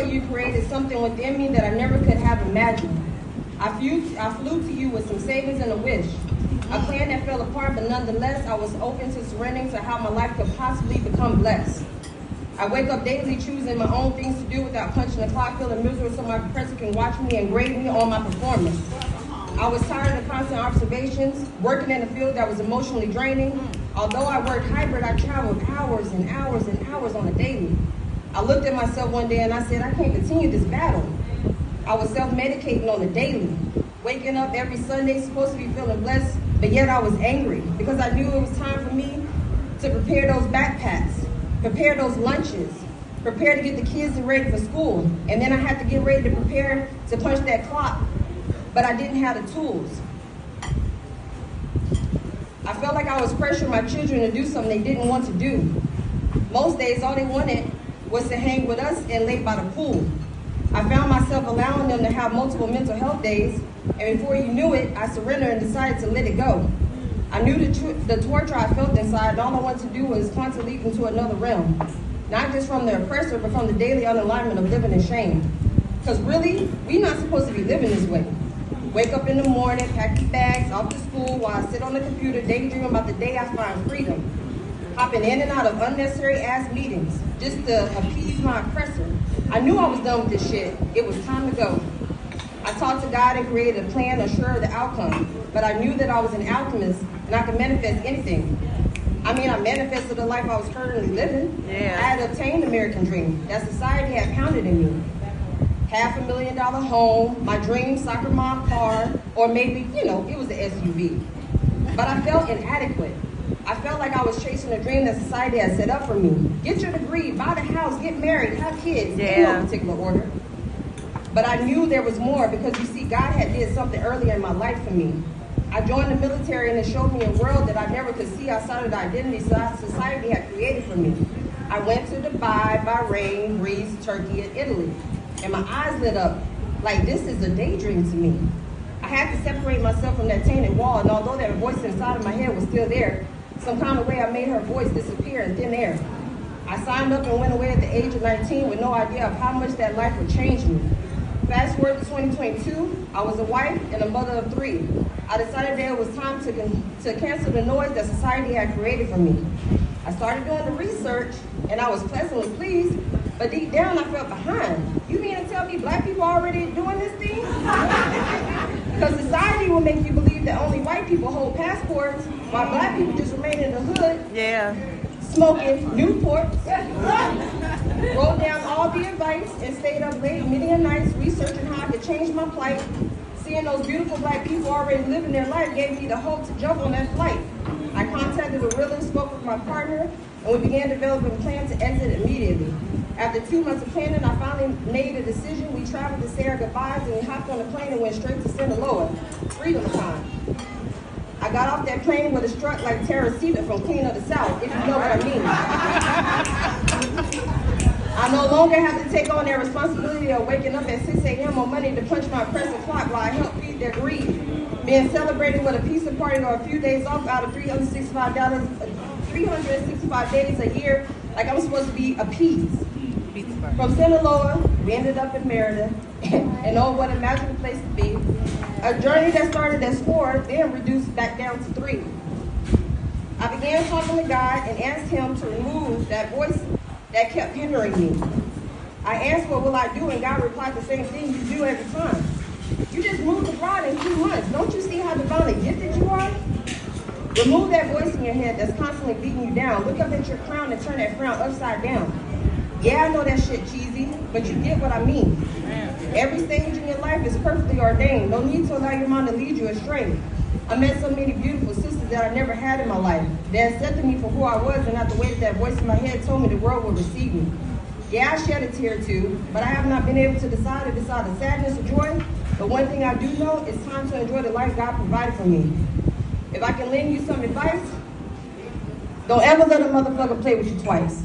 you created something within me that I never could have imagined. I flew to you with some savings and a wish. A plan that fell apart, but nonetheless, I was open to surrendering to how my life could possibly become blessed. I wake up daily choosing my own things to do without punching the clock, feeling miserable so my professor can watch me and grade me on my performance. I was tired of constant observations, working in a field that was emotionally draining. Although I worked hybrid, I traveled hours and hours and hours on a daily. I looked at myself one day and I said, I can't continue this battle. I was self-medicating on a daily, waking up every Sunday, supposed to be feeling blessed, but yet I was angry because I knew it was time for me to prepare those backpacks, prepare those lunches, prepare to get the kids ready for school. And then I had to get ready to prepare to punch that clock, but I didn't have the tools. I felt like I was pressuring my children to do something they didn't want to do. Most days, all they wanted was to hang with us and lay by the pool. I found myself allowing them to have multiple mental health days, and before you knew it, I surrendered and decided to let it go. I knew the torture I felt inside, and all I wanted to do was constantly leap into another realm. Not just from the oppressor, but from the daily unalignment of living in shame. Because really, we're not supposed to be living this way. Wake up in the morning, pack your bags, off to school, while I sit on the computer daydreaming about the day I find freedom. Hopping in and out of unnecessary ass meetings, just to appease my oppressor. I knew I was done with this shit. It was time to go. I talked to God and created a plan assured of the outcome, but I knew that I was an alchemist and I could manifest anything. I mean, I manifested the life I was currently living. Yeah. I had obtained the American dream that society had pounded in me. $500,000 home, my dream soccer mom car, or maybe, it was an SUV. But I felt inadequate. I felt like I was chasing a dream that society had set up for me. Get your degree, buy the house, get married, have kids, in no particular order. But I knew there was more because you see, God had did something earlier in my life for me. I joined the military and it showed me a world that I never could see outside of the identity society had created for me. I went to Dubai, Bahrain, Greece, Turkey, and Italy. And my eyes lit up like this is a daydream to me. I had to separate myself from that tainted wall, and although that voice inside of my head was still there, some kind of way I made her voice disappear in thin air. I signed up and went away at the age of 19 with no idea of how much that life would change me. Fast forward to 2022, I was a wife and a mother of 3. I decided that it was time to cancel the noise that society had created for me. I started doing the research, and I was pleasantly pleased, but deep down I felt behind. You mean to tell me black people are already doing this thing? Because society will make you believe that only white people hold passports, while black people just remain in the hood, smoking Newports, wrote down all the advice, and stayed up late many a nights researching how I could change my plight. Seeing those beautiful black people already living their life gave me the hope to jump on that flight. I contacted a realtor, spoke with my partner, and we began developing a plan to exit immediately. After 2 months of planning, I finally made a decision. We traveled to say our goodbyes, and we hopped on a plane and went straight to Sinaloa, freedom time. I got off that plane with a strut like Teresita from Queen of the South, if you know what I mean. I no longer have to take on their responsibility of waking up at 6 a.m. on Monday to punch my oppressive clock while I help feed their greed. Being celebrated with a pizza party or a few days off out of 365 days a year, like I'm supposed to be appeased. From Sinaloa, we ended up in Merida, and oh, what a magical place to be. A journey that started as 4, then reduced back down to 3. I began talking to God and asked him to remove that voice that kept hindering me. I asked, what will I do? And God replied the same thing you do every time. You just moved abroad in 2 months. Don't you see how divinely gifted you are? Remove that voice in your head that's constantly beating you down. Look up at your crown and turn that frown upside down. Yeah, I know that shit cheesy, but you get what I mean. Every stage in your life is perfectly ordained. No need to allow your mind to lead you astray. I met so many beautiful sisters that I never had in my life. They accepted me for who I was and not the way that voice in my head told me the world would receive me. Yeah, I shed a tear too, but I have not been able to decide if it's out of sadness or joy. But one thing I do know, it's time to enjoy the life God provided for me. If I can lend you some advice, don't ever let a motherfucker play with you twice.